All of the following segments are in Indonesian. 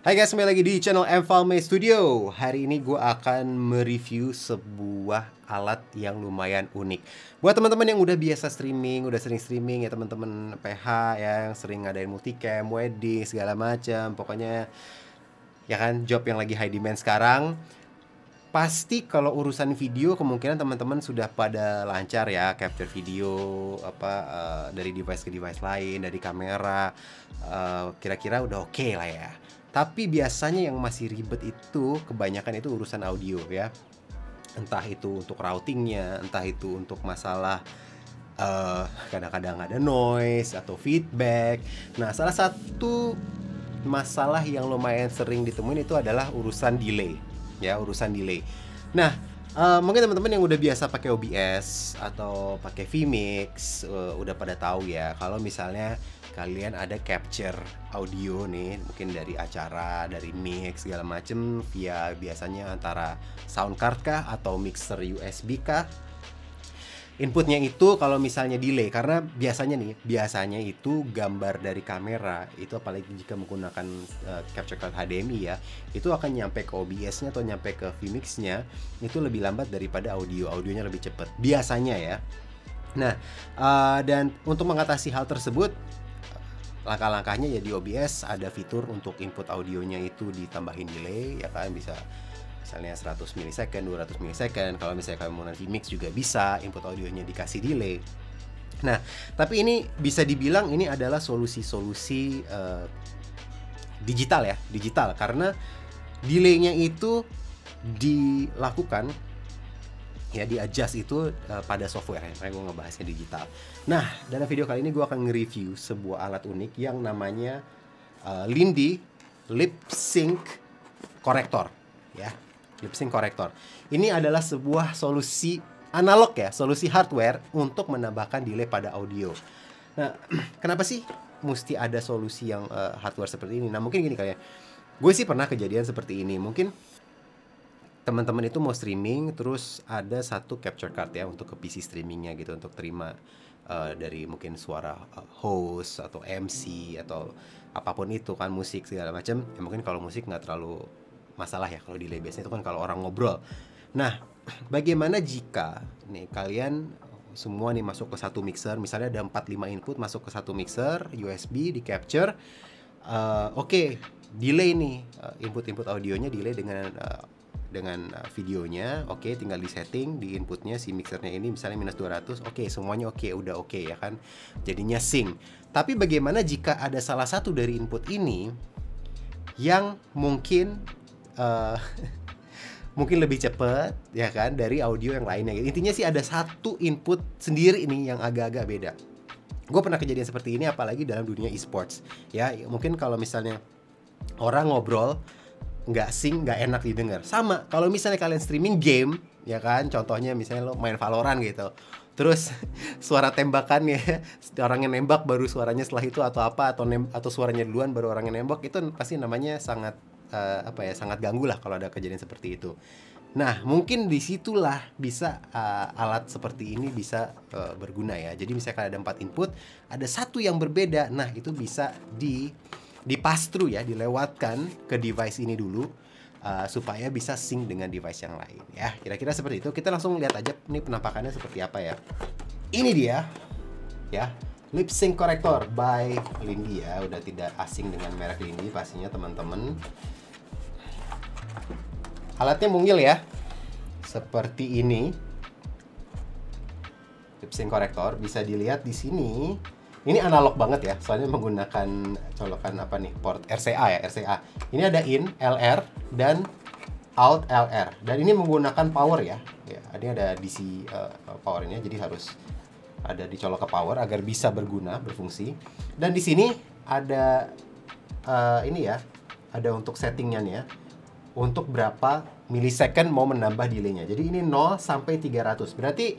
Hai guys, kembali lagi di channel Mfalme Studio. Hari ini gue akan mereview sebuah alat yang lumayan unik. Buat teman-teman yang udah biasa streaming, udah sering streaming ya teman-teman PH ya, yang sering ngadain multicam, wedding, segala macam. Pokoknya ya kan, job yang lagi high demand sekarang. Pasti kalau urusan video kemungkinan teman-teman sudah pada lancar ya, capture video dari device ke device lain, dari kamera, kira-kira udah oke lah ya. Tapi biasanya yang masih ribet itu kebanyakan itu urusan audio ya. Entah itu untuk routingnya, entah itu untuk masalah kadang-kadang ada noise atau feedback. Nah, salah satu masalah yang lumayan sering ditemuin itu adalah urusan delay ya, urusan delay. Nah, mungkin teman-teman yang udah biasa pakai OBS atau pakai vMix udah pada tahu ya kalau misalnya kalian ada capture audio nih, mungkin dari acara, dari mix segala macem via biasanya antara sound card kah atau mixer USB kah. Inputnya itu kalau misalnya delay, karena biasanya itu gambar dari kamera itu, apalagi jika menggunakan capture card HDMI ya, itu akan nyampe ke OBS-nya atau nyampe ke vMix-nya itu lebih lambat daripada audionya lebih cepat biasanya ya. Nah, dan untuk mengatasi hal tersebut, langkah-langkahnya ya di OBS ada fitur untuk input audionya itu ditambahin delay ya kan, bisa misalnya 100 milisecond, 200 milisecond. Kalau misalnya kalian mau nanti mix juga bisa input audionya dikasih delay. Nah, tapi ini bisa dibilang ini adalah solusi-solusi digital ya, digital, karena delaynya itu dilakukan ya, di-adjust itu pada software ya, makanya gue ngebahasnya digital. Nah, dalam video kali ini gue akan nge-review sebuah alat unik yang namanya Lindy Lip Sync Corrector ya. Lip Sync Corrector. Ini adalah sebuah solusi analog ya, solusi hardware untuk menambahkan delay pada audio. Nah, kenapa sih mesti ada solusi yang hardware seperti ini? Nah, mungkin gini kayak gue sih pernah kejadian seperti ini. Mungkin teman-teman itu mau streaming, terus ada satu capture card ya untuk ke PC streamingnya gitu, untuk terima dari mungkin suara host atau MC atau apapun itu kan, musik segala macam. Ya, mungkin kalau musik nggak terlalu masalah ya kalau delay, biasanya itu kan kalau orang ngobrol. Nah, bagaimana jika nih kalian semua nih masuk ke satu mixer, misalnya ada 4-5 input masuk ke satu mixer USB di capture, oke, delay nih, input audionya delay dengan videonya, oke, tinggal di setting di inputnya si mixernya ini misalnya minus 200, oke, semuanya oke, udah oke ya kan, jadinya sync. Tapi bagaimana jika ada salah satu dari input ini yang mungkin mungkin lebih cepat ya kan dari audio yang lainnya. Intinya sih ada satu input sendiri ini yang agak-agak beda. Gue pernah kejadian seperti ini apalagi dalam dunia e-sports ya. Mungkin kalau misalnya orang ngobrol nggak sync, nggak enak didengar. Sama kalau misalnya kalian streaming game ya kan, contohnya misalnya lo main Valorant gitu, terus suara tembakannya orang yang nembak baru suaranya setelah itu, atau apa, atau suaranya duluan baru orang yang nembak, itu pasti namanya sangat sangat ganggu lah kalau ada kejadian seperti itu. Nah, mungkin disitulah bisa alat seperti ini bisa berguna ya. Jadi misalkan ada 4 input, ada satu yang berbeda, nah itu bisa di pass through ya, dilewatkan ke device ini dulu supaya bisa sync dengan device yang lain ya. Kira-kira seperti itu. Kita langsung lihat aja nih penampakannya seperti apa ya. Ini dia ya, Lip Sync Corrector by Lindy ya. Udah tidak asing dengan merek Lindy pastinya teman-teman. Alatnya mungil ya, seperti ini. Lip Sync Corrector bisa dilihat di sini. Ini analog banget ya, soalnya menggunakan colokan port RCA ya, RCA. Ini ada in LR dan out LR, dan ini menggunakan power ya. Ini ada DC powernya, jadi harus ada dicolok ke power agar bisa berfungsi. Dan di sini ada ini ya, ada untuk settingnya nih ya, untuk berapa milisecond mau menambah delaynya. Jadi ini 0 sampai 300. Berarti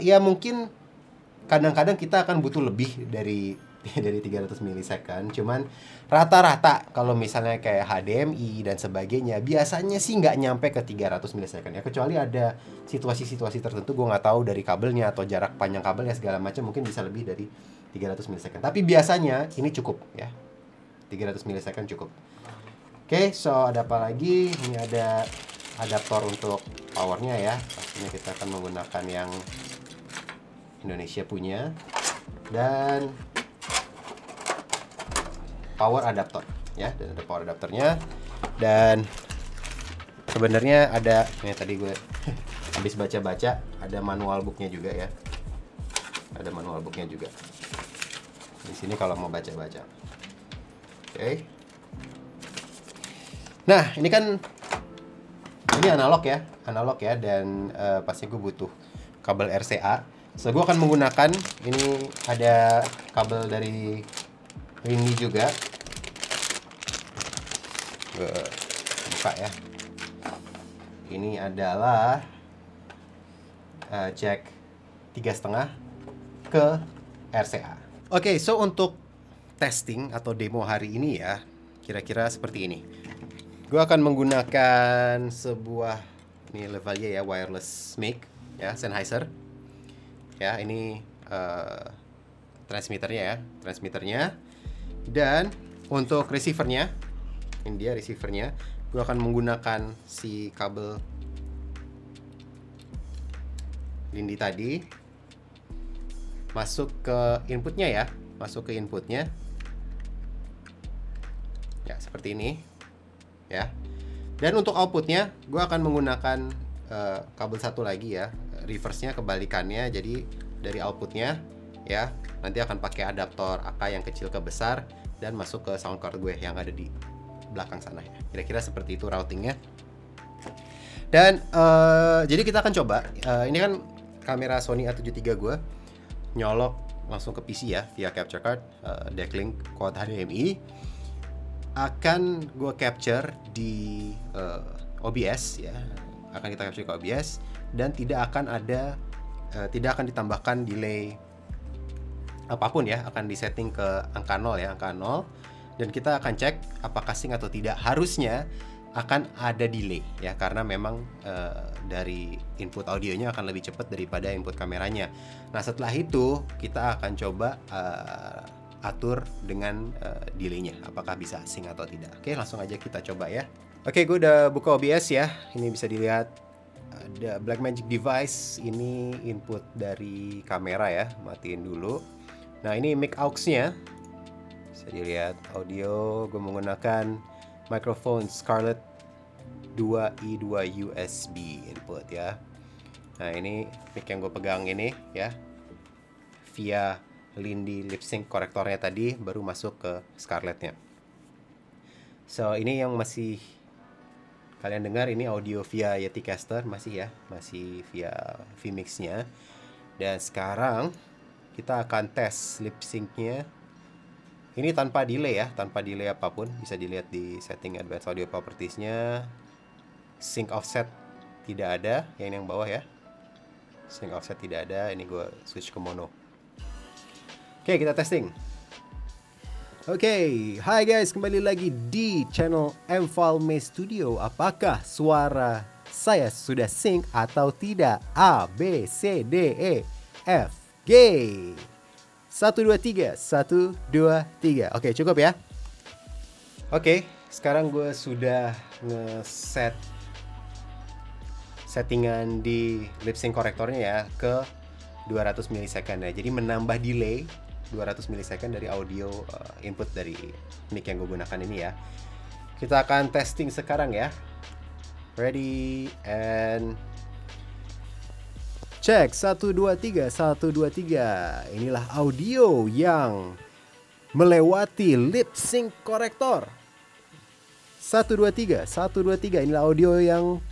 ya mungkin kadang-kadang kita akan butuh lebih dari 300 milisecond. Cuman rata-rata kalau misalnya kayak HDMI dan sebagainya, biasanya sih nggak nyampe ke 300 milisecond ya. Kecuali ada situasi-situasi tertentu, gue nggak tahu dari kabelnya atau jarak panjang kabelnya segala macam, mungkin bisa lebih dari 300 milisecond. Tapi biasanya ini cukup ya, 300 milisecond cukup. Oke, so ada apa lagi? Ini ada adaptor untuk powernya ya. Pastinya kita akan menggunakan yang Indonesia punya. Dan power adaptor ya, dan ada power adaptornya. Dan sebenarnya ada, ini tadi gue habis baca-baca, ada manual booknya juga ya. Ada manual booknya juga di sini kalau mau baca-baca. Oke. Nah, ini kan ini analog ya, dan pasti gue butuh kabel RCA. So, gue akan menggunakan, ini ada kabel dari Rindi juga. Gue buka ya. Ini adalah jack 3,5 ke RCA. Oke, so untuk testing atau demo hari ini ya, kira-kira seperti ini. Gue akan menggunakan sebuah, ini Lavalier ya, wireless mic ya, Sennheiser. Ya, ini transmitternya. Dan untuk receivernya, ini dia receivernya. Gue akan menggunakan si kabel Lindi tadi, masuk ke inputnya ya, ya seperti ini ya. Dan untuk outputnya gue akan menggunakan kabel satu lagi ya, reverse-nya kebalikannya. Jadi dari outputnya ya, nanti akan pakai adaptor AK yang kecil ke besar dan masuk ke sound card gue yang ada di belakang sana ya. Kira-kira seperti itu routingnya. Dan jadi kita akan coba, ini kan kamera Sony A73 gue nyolok langsung ke PC ya via capture card, decklink quad HDMI. Akan gue capture di OBS ya, akan kita capture ke OBS, dan tidak akan ditambahkan delay apapun ya, akan disetting ke angka 0 ya, angka 0, dan kita akan cek apakah sync atau tidak. Harusnya akan ada delay ya, karena memang dari input audionya akan lebih cepat daripada input kameranya. Nah, setelah itu kita akan coba atur dengan delaynya, apakah bisa sync atau tidak. Oke, langsung aja kita coba ya. Oke, gue udah buka OBS ya. Ini bisa dilihat ada Blackmagic device, ini input dari kamera ya, matiin dulu. Nah, ini mic aux-nya, bisa dilihat audio. Gue menggunakan microphone Scarlett 2i2 USB input ya. Nah, ini mic yang gue pegang ini ya, via Lindi lip sync korektornya tadi baru masuk ke Scarlettnya. So, ini yang masih kalian dengar, ini audio via Yeticaster masih via vMix-nya. Dan sekarang kita akan tes lip sync-nya. Ini tanpa delay ya, tanpa delay apapun. Bisa dilihat di setting advanced audio properties-nya. Sync offset tidak ada, yang bawah ya. Sync offset tidak ada. Ini gue switch ke mono. Oke, kita testing. Oke, hai guys, kembali lagi di channel MFilme Studio. Apakah suara saya sudah sync atau tidak? A, B, C, D, E, F, G. 1, 2, 3, 1, 2, 3. Oke, cukup ya. Oke, sekarang gue sudah ngeset settingan di lip sync korektornya ya ke 200 milisecond ya. Jadi menambah delay 200 milisecond dari audio input dari mic yang gue gunakan ini ya. Kita akan testing sekarang ya. Ready and check. 1, 2, 3, 1, 2, 3. Inilah audio yang melewati lip sync korektor. 1, 2, 3, 1, 2, 3. Inilah audio yang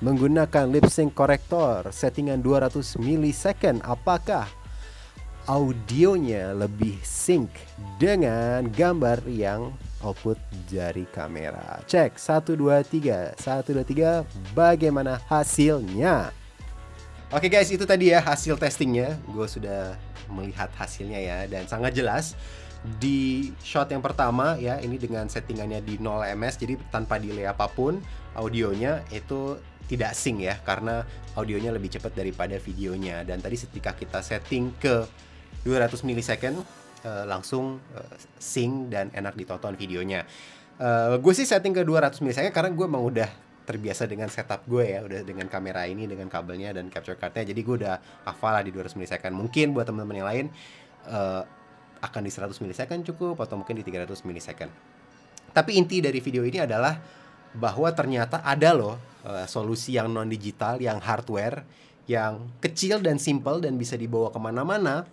menggunakan lip sync korektor settingan 200 milisecond. Apakah audionya lebih sync dengan gambar yang output dari kamera? Cek. 1, 2, 3, 1, 2, 3. Bagaimana hasilnya? Oke guys, itu tadi ya hasil testingnya. Gue sudah melihat hasilnya ya, dan sangat jelas. Di shot yang pertama ya, ini dengan settingannya di 0 ms, jadi tanpa delay apapun, audionya itu tidak sync ya, karena audionya lebih cepat daripada videonya. Dan tadi ketika kita setting ke 200 milisecond langsung sync dan enak ditonton videonya. Gue sih setting ke 200 milisecond karena gue emang udah terbiasa dengan setup gue ya, udah dengan kamera ini, dengan kabelnya dan capture cardnya, jadi gue udah hafal lah di 200 milisecond. Mungkin buat teman-teman yang lain akan di 100 milisecond cukup, atau mungkin di 300 milisecond. Tapi inti dari video ini adalah bahwa ternyata ada loh solusi yang non digital, yang hardware, yang kecil dan simple dan bisa dibawa kemana-mana,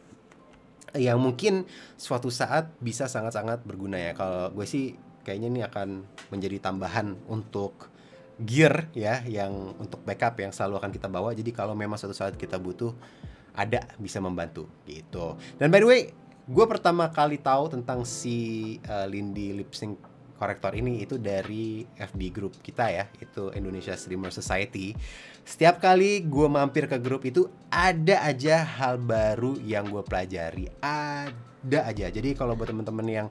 yang mungkin suatu saat bisa sangat-sangat berguna ya. Kalau gue sih kayaknya ini akan menjadi tambahan untuk gear ya, yang untuk backup yang selalu akan kita bawa. Jadi kalau memang suatu saat kita butuh, ada bisa membantu gitu. Dan by the way, gue pertama kali tahu tentang si Lindy Lip Sync Corrector ini itu dari FB group kita ya, itu Indonesia Streamer Society. Setiap kali gue mampir ke grup itu ada aja hal baru yang gue pelajari, ada aja. Jadi kalau buat teman-teman yang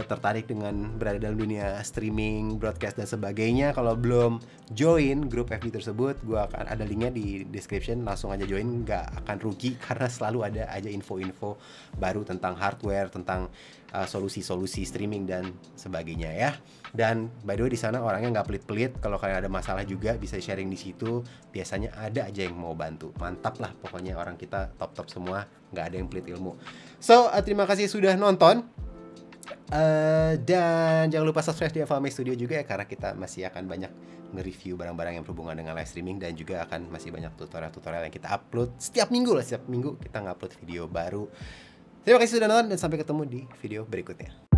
tertarik dengan berada dalam dunia streaming, broadcast dan sebagainya, kalau belum join grup FB tersebut, gue akan ada linknya di description, langsung aja join, nggak akan rugi karena selalu ada aja info-info baru tentang hardware, tentang solusi-solusi streaming dan sebagainya ya. Dan by the way di sana orangnya nggak pelit-pelit, kalau kalian ada masalah juga bisa sharing di situ, biasanya ada aja yang mau bantu. Mantap lah pokoknya, orang kita top-top semua, nggak ada yang pelit ilmu. So terima kasih sudah nonton. Dan jangan lupa subscribe di FLME Studio juga ya, karena kita masih akan banyak nge-review barang-barang yang berhubungan dengan live streaming, dan juga akan masih banyak tutorial-tutorial yang kita upload setiap minggu lah. Setiap minggu kita nge-upload video baru. Terima kasih sudah nonton dan sampai ketemu di video berikutnya.